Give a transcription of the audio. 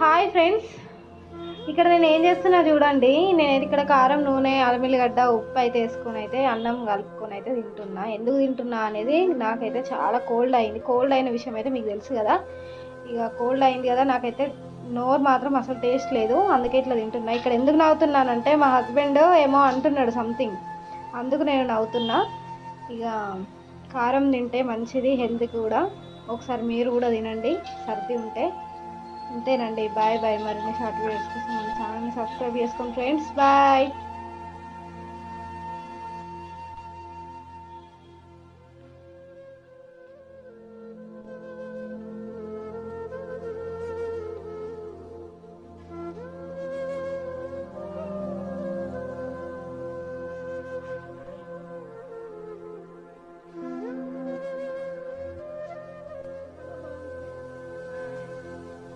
Hi friends, ఇక్కడ నేను ఏం చేస్తున్నా చూడండి. నేను ఇక్కడ కారం, నూనె, అల్లిగడ్డ, ఉప్పు అయితే వేసుకొని అయితే అన్నం కలుపుకొని అయితే తింటున్నా. ఎందుకు తింటున్నా అనేది నాకైతే చాలా కోల్డ్ అయింది. కోల్డ్ అయిన విషయం అయితే మీకు తెలుసు కదా. ఇక కోల్డ్ అయింది కదా, నాకైతే నోరు మాత్రం అసలు టేస్ట్ లేదు. అందుకే ఇట్లా తింటున్నా. ఇక్కడ ఎందుకు నవ్వుతున్నానంటే మా హస్బెండ్ ఏమో అంటున్నాడు సంథింగ్, అందుకు నేను నవ్వుతున్నా. ఇక కారం తింటే మంచిది హెల్త్ కూడా. ఒకసారి మీరు కూడా తినండి సర్ది ఉంటే. అంతేనండి. Bye bye. మరిన్ని షార్ట్ వీడియోస్ కోసం మన ఛానల్ని సబ్స్క్రైబ్ చేసుకోండి ఫ్రెండ్స్. బాయ్.